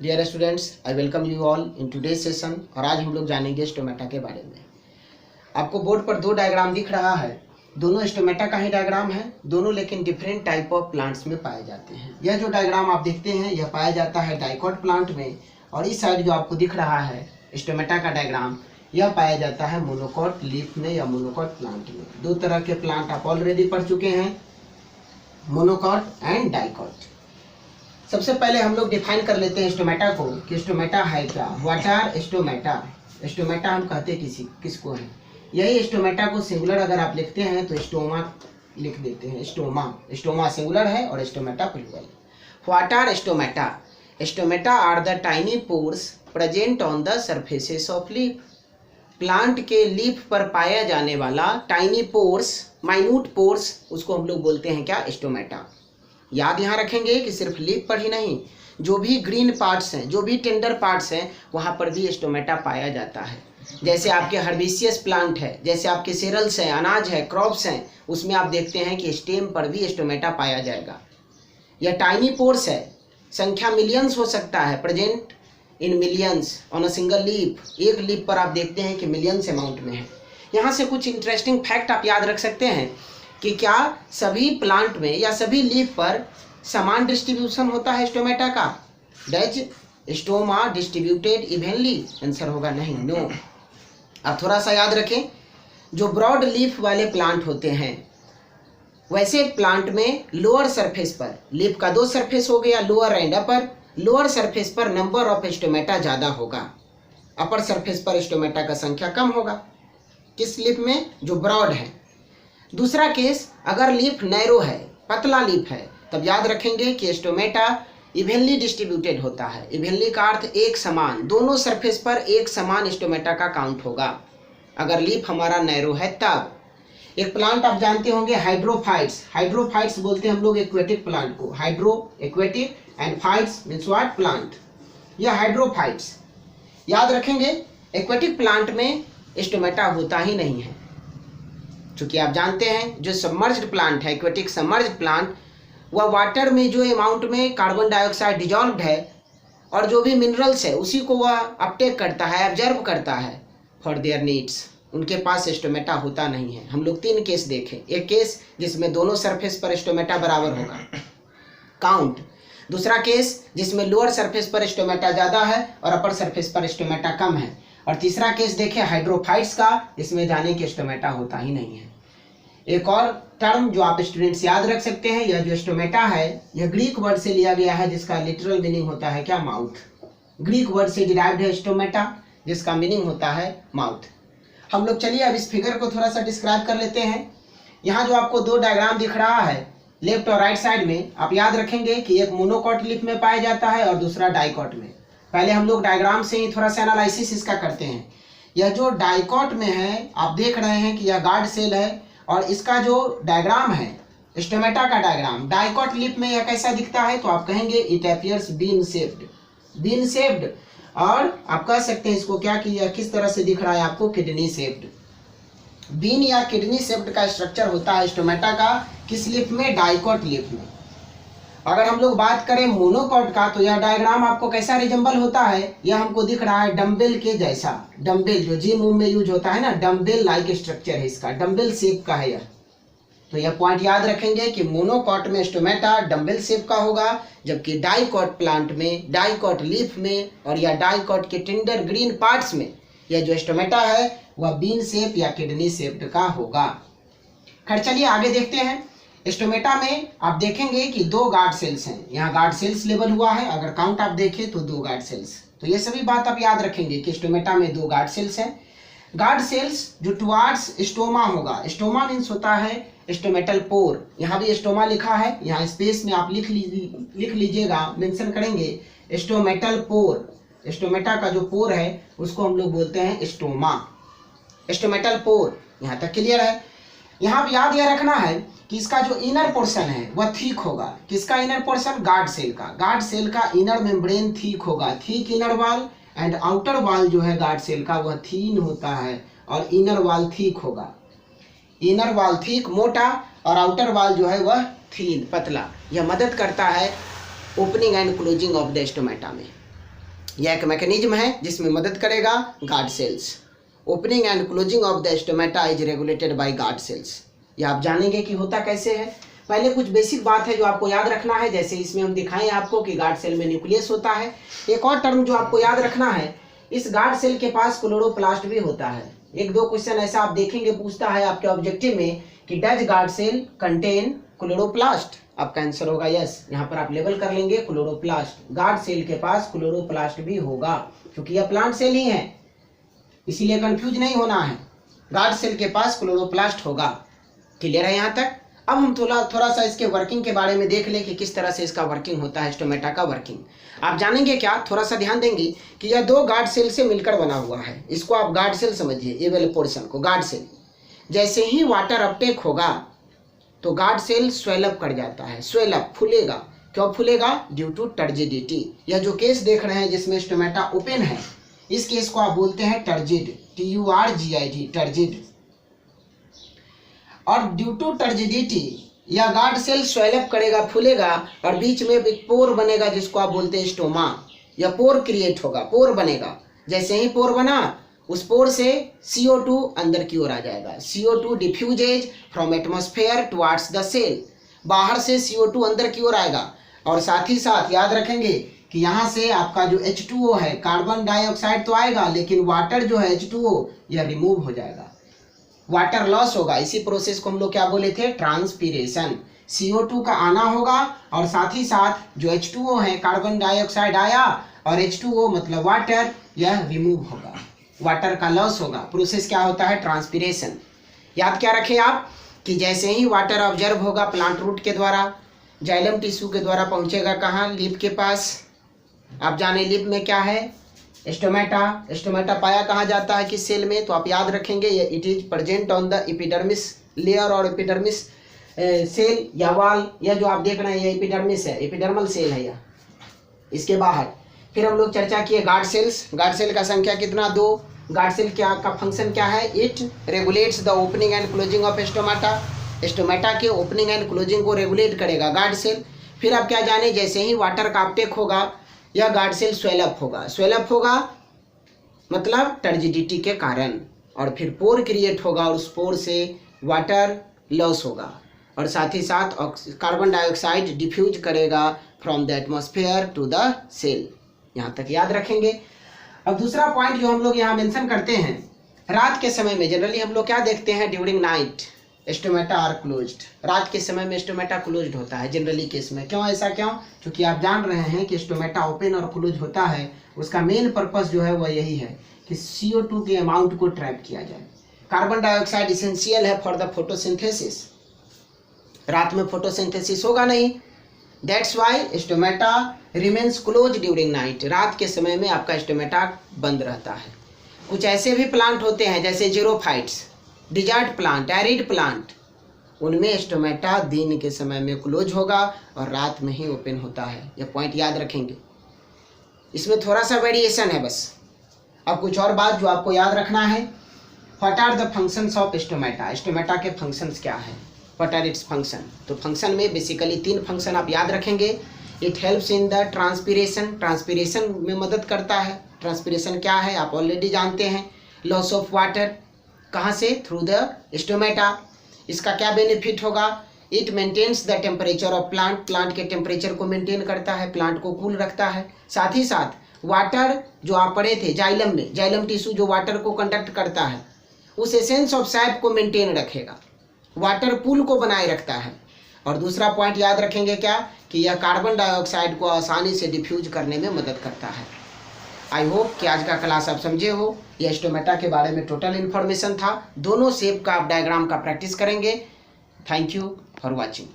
Dear students, I welcome you all in today's session. और आज हम लोग जानेंगे स्टोमेटा के बारे में। आपको बोर्ड पर दो डायग्राम दिख रहा है, दोनों स्टोमेटा का ही डायग्राम है, दोनों लेकिन डिफरेंट टाइप ऑफ प्लांट्स में पाए जाते हैं। यह जो डायग्राम आप देखते हैं यह पाया जाता है डाइकॉट प्लांट में, और इस साइड जो आपको दिख रहा है स्टोमेटा का डायग्राम यह पाया जाता है मोनोकॉट लीफ में या मोनोकॉट प्लांट में। दो तरह के प्लांट आप ऑलरेडी पढ़ चुके हैं, मोनोकॉट एंड डाइकॉट। सबसे पहले हम लोग डिफाइन कर लेते हैं स्टोमेटा को कि स्टोमेटा है क्या। What are stomata? स्टोमेटा हम कहते किसको है। यही स्टोमेटा को सिंगुलर अगर आप लिखते हैं तो स्टोमा लिख देते हैं। स्टोमा सिंगुलर है और stomata plural. What are stomata? Stomata are the tiny pores present on the surfaces of leaf. Plant के लीफ पर पाया जाने वाला टाइनी पोर्स, माइन्यूट पोर्स, उसको हम लोग बोलते हैं क्या? स्टोमेटा। याद यहाँ रखेंगे कि सिर्फ लीफ पर ही नहीं, जो भी ग्रीन पार्ट्स हैं, जो भी टेंडर पार्ट्स हैं, वहाँ पर भी स्टोमेटा पाया जाता है। जैसे आपके हर्बिशियस प्लांट है, जैसे आपके सेरल्स हैं, अनाज है, क्रॉप्स हैं, उसमें आप देखते हैं कि स्टेम पर भी स्टोमेटा पाया जाएगा। यह टाइनी पोर्स है, संख्या मिलियंस हो सकता है, present in millions on a single leaf. एक लीफ पर आप देखते हैं कि मिलियंस अमाउंट में है। यहाँ से कुछ इंटरेस्टिंग फैक्ट आप याद रख सकते हैं कि क्या सभी प्लांट में या सभी लीफ पर समान डिस्ट्रीब्यूशन होता है स्टोमेटा का? Does stoma distributed evenly? Answer होगा नहीं, नो। अब थोड़ा सा याद रखें, जो ब्रॉड लीफ वाले प्लांट होते हैं वैसे प्लांट में लोअर सरफेस पर, लीफ का दो सरफेस हो गया, lower and upper. Lower surface पर नंबर ऑफ स्टोमेटा ज़्यादा होगा, अपर सरफेस पर स्टोमेटा का संख्या कम होगा। किस लीफ में? जो ब्रॉड है। दूसरा केस, अगर लीफ नैरो है, पतला लीफ है, तब याद रखेंगे कि स्टोमेटा इवनली डिस्ट्रीब्यूटेड होता है। इवनली का अर्थ एक समान, दोनों सरफेस पर एक समान स्टोमेटा का काउंट होगा अगर लीफ हमारा नैरो है तब। एक प्लांट आप जानते होंगे हाइड्रोफाइट्स। हाइड्रोफाइट्स बोलते हैं हम लोग एक्वेटिक प्लांट को। Hydro aquatic and fights means what? Plant. यह हाइड्रोफाइट्स। याद रखेंगे एक्वेटिक प्लांट में स्टोमेटा होता ही नहीं है, क्योंकि आप जानते हैं जो सबमर्ज्ड प्लांट है, एक्वेटिक सबमर्ज्ड प्लांट, वह वाटर में जो अमाउंट में कार्बन डाइऑक्साइड डिजॉल्व्ड है और जो भी मिनरल्स है उसी को वह अपटेक करता है, ऑब्जर्व करता है फॉर देयर नीड्स। उनके पास स्टोमेटा होता नहीं है। हम लोग तीन केस देखें। एक केस जिसमें दोनों सरफेस पर स्टोमेटा बराबर होगा, काउंट। दूसरा केस जिसमें लोअर सरफेस पर स्टोमेटा ज़्यादा है और अपर सरफेस पर स्टोमेटा कम है। और तीसरा केस देखें हाइड्रोफाइट्स का, इसमें जाने कि स्टोमेटा होता ही नहीं है। एक और टर्म जो आप स्टूडेंट्स याद रख सकते हैं, यह जो स्टोमेटा है यह ग्रीक वर्ड से लिया गया है, जिसका लिटरल मीनिंग होता है क्या? माउथ। ग्रीक वर्ड से डिराइव्ड है स्टोमेटा, जिसका मीनिंग होता है माउथ। हम लोग चलिए अब इस फिगर को थोड़ा सा डिस्क्राइब कर लेते हैं। यहाँ जो आपको दो डायग्राम दिख रहा है लेफ्ट और राइट साइड में, आप याद रखेंगे कि एक मोनोकॉट लीफ में पाया जाता है और दूसरा डाइकॉट में। पहले हम लोग डायग्राम से ही थोड़ा सा एनालिसिस इसका करते हैं। यह जो डाइकॉट में है आप देख रहे हैं कि यह गार्ड सेल है, और इसका जो डायग्राम है स्टोमेटा का डायग्राम, डाइकॉट लीफ में यह कैसा दिखता है? तो आप कहेंगे it appears bean shaped. Bean shaped, और आप कह सकते हैं इसको क्या कि यह किस तरह से दिख रहा है आपको? Kidney shaped. बीन या किडनी शेप्ड का स्ट्रक्चर होता है स्टोमेटा का। किस लीफ में? डाइकॉट लीफ में। अगर हम लोग बात करें मोनोकॉट का, तो यह डायग्राम आपको कैसा रिजेंबल होता है? यह हमको दिख रहा है डम्बेल के जैसा। डम्बेल जो जिम में यूज होता है ना, डम्बेल लाइक स्ट्रक्चर है इसका, डम्बेल शेप का है यह। तो यह पॉइंट याद रखेंगे कि मोनोकॉट में स्टोमेटा डम्बेल शेप का होगा, जबकि डाइकॉट प्लांट में, डाइकॉट लीफ में और या डाइकॉट के टेंडर ग्रीन पार्ट्स में यह जो स्टोमेटा है वह बीन शेप या किडनी शेप्ड का होगा। खैर चलिए आगे देखते हैं। स्टोमेटा में आप देखेंगे कि दो गार्ड सेल्स हैं। यहाँ गार्ड सेल्स लेबल हुआ है, अगर काउंट आप देखें तो दो गार्ड सेल्स। तो ये सभी बात आप याद रखेंगे कि स्टोमेटा में दो गार्ड सेल्स हैं। गार्ड सेल्स जो टुवार्ड्स स्टोमा होगा, स्टोमा मीन्स होता है स्टोमेटल पोर। यहाँ भी स्टोमा लिखा है, यहाँ स्पेस में आप लिख लीजिएगा, मेंशन करेंगे स्टोमेटल पोर। स्टोमेटा का जो पोर है उसको हम लोग बोलते हैं स्टोमा, स्टोमेटल पोर। यहाँ तक क्लियर है? यहाँ भी याद यह रखना है कि इसका जो इनर पोर्शन है वह थिक होगा। किसका इनर पोर्शन? गार्ड सेल का। गार्ड सेल का इनर मेम्ब्रेन थिक होगा, thick inner wall, and outer wall जो है गार्ड सेल का वह थीन होता है और इनर वॉल थिक होगा। इनर वॉल थिक मोटा और आउटर वॉल जो है वह थीन पतला। यह मदद करता है opening and closing of the stomata में। यह एक मैकेनिज्म है जिसमें मदद करेगा guard cells. Opening and closing of the stomata is regulated by guard cells. ये आप जानेंगे कि होता कैसे है। पहले कुछ बेसिक बात है जो आपको याद रखना है, जैसे इसमें हम दिखाएं आपको कि गार्ड सेल में न्यूक्लियस होता है। एक और टर्म जो आपको याद रखना है, इस गार्ड सेल के पास क्लोरोप्लास्ट भी होता है। एक दो क्वेश्चन ऐसा आप देखेंगे पूछता है आपके ऑब्जेक्टिव में कि does guard cell contain chloroplast, आपका आंसर होगा यस। यहाँ पर आप लेबल कर लेंगे क्लोरोप्लास्ट। गार्ड सेल के पास क्लोरोप्लास्ट भी होगा क्योंकि यह प्लांट सेल ही है, इसीलिए कंफ्यूज नहीं होना है। गार्ड सेल के पास क्लोरोप्लास्ट होगा। क्लियर है यहाँ तक? अब हम थोड़ा सा इसके वर्किंग के बारे में देख लें कि किस तरह से इसका वर्किंग होता है, स्टोमेटा का वर्किंग। आप जानेंगे क्या, थोड़ा सा ध्यान देंगे कि यह दो गार्ड सेल से मिलकर बना हुआ है। इसको आप गार्ड सेल समझिए, ये वाले पोर्शन को गार्ड सेल। जैसे ही वाटर अपटेक होगा तो गार्ड सेल स्वेलअप कर जाता है, स्वेलअप फूलेगा। क्यों फूलेगा? Due to turgidity. यह जो केस देख रहे हैं जिसमें स्टोमेटा ओपन है, इस केस को आप बोलते हैं टर्जिड, TURGID, टर्जिड। और ड्यू टू टर्जिडिटी या गार्ड सेल स्वेलअप करेगा, फूलेगा और बीच में एक पोर बनेगा जिसको आप बोलते हैं स्टोमा। या पोर क्रिएट होगा, पोर बनेगा। जैसे ही पोर बना, उस पोर से CO2 अंदर की ओर आ जाएगा। CO2 diffuses from atmosphere towards the cell. बाहर से CO2 अंदर की ओर आएगा और साथ ही साथ याद रखेंगे कि यहाँ से आपका जो H2O है, कार्बन डाइऑक्साइड तो आएगा लेकिन वाटर जो है H2O यह रिमूव हो जाएगा, वाटर लॉस होगा। इसी प्रोसेस को हम लोग क्या बोले थे? ट्रांसपीरेशन। CO2 का आना होगा और साथ ही साथ जो H2O है, कार्बन डाइऑक्साइड आया और H2O मतलब वाटर, यह रिमूव होगा, वाटर का लॉस होगा। प्रोसेस क्या होता है? ट्रांसपीरेशन। याद क्या रखें आप कि जैसे ही वाटर ऑब्जर्व होगा प्लांट रूट के द्वारा, जाइलम टिश्यू के द्वारा पहुंचेगा कहाँ? लिप के पास। आप जाने लिप में क्या है? स्टोमेटा। स्टोमेटा पाया कहाँ जाता है, किस सेल में? तो आप याद रखेंगे ये it is present on the epidermis layer और एपिडर्मिस सेल या वाल। यह जो आप देख रहे हैं ये एपिडर्मिस है, एपिडर्मल सेल है यह, इसके बाहर। फिर हम लोग चर्चा किए गार्ड सेल्स। गार्ड सेल का संख्या कितना? 2। गार्ड सेल क्या का फंक्शन क्या है? It regulates the opening and closing of stomata. Stomata के ओपनिंग एंड क्लोजिंग को रेगुलेट करेगा गार्ड सेल। फिर आप क्या जाने, जैसे ही वाटर का अपटेक होगा यह गार्ड सेल स्वेलअप होगा। स्वेलअप होगा मतलब टर्जिडिटी के कारण, और फिर पोर क्रिएट होगा और उस पोर से वाटर लॉस होगा और साथ ही साथ कार्बन डाइऑक्साइड डिफ्यूज करेगा from the atmosphere to the cell. यहाँ तक याद रखेंगे। अब दूसरा पॉइंट जो हम लोग यहाँ मेंशन करते हैं, रात के समय में जनरली हम लोग क्या देखते हैं? During night stomata are closed. रात के समय में स्टोमेटा क्लोज्ड होता है जनरली केस में। क्यों ऐसा? क्यों? क्योंकि आप जान रहे हैं कि स्टोमेटा ओपन और क्लोज होता है, उसका मेन पर्पस जो है वह यही है कि CO2 के अमाउंट को ट्रैप किया जाए। कार्बन डाइऑक्साइड इसेंशियल है फॉर द फोटोसिंथेसिस। रात में फोटोसिंथेसिस होगा नहीं, that's why stomata remains close during night. रात के समय में आपका स्टोमेटा बंद रहता है। कुछ ऐसे भी प्लांट होते हैं जैसे xerophytes, desert plant, arid plant, उनमें स्टोमेटा दिन के समय में क्लोज होगा और रात में ही ओपन होता है। यह पॉइंट याद रखेंगे। इसमें थोड़ा सा वेरिएशन है बस। अब कुछ और बात जो आपको याद रखना है, what are the functions of stomata. Stomata के फंक्शंस क्या है? What are its function? तो फंक्शन में बेसिकली 3 फंक्शन आप याद रखेंगे। It helps in the transpiration, transpiration में मदद करता है। ट्रांसपीरेशन क्या है आप ऑलरेडी जानते हैं। लॉस ऑफ वाटर कहाँ से? Through the stomata. इसका क्या बेनिफिट होगा? It maintains the temperature of plant, plant के टेम्परेचर को मेंटेन करता है, प्लांट को कूल रखता है। साथ ही साथ वाटर जो आप पढ़े थे जाइलम में, जाइलम टिश्यू जो वाटर को कंडक्ट करता है, उस एसेंस ऑफ सैप को मेंटेन रखेगा, वाटर पूल को बनाए रखता है। और दूसरा पॉइंट याद रखेंगे क्या? कि यह कार्बन डाइऑक्साइड को आसानी से डिफ्यूज करने में मदद करता है। आई होप कि आज का क्लास आप समझे हो। यह स्टोमेटा के बारे में टोटल इन्फॉर्मेशन था। दोनों शेप का आप डायग्राम का प्रैक्टिस करेंगे। Thank you for watching.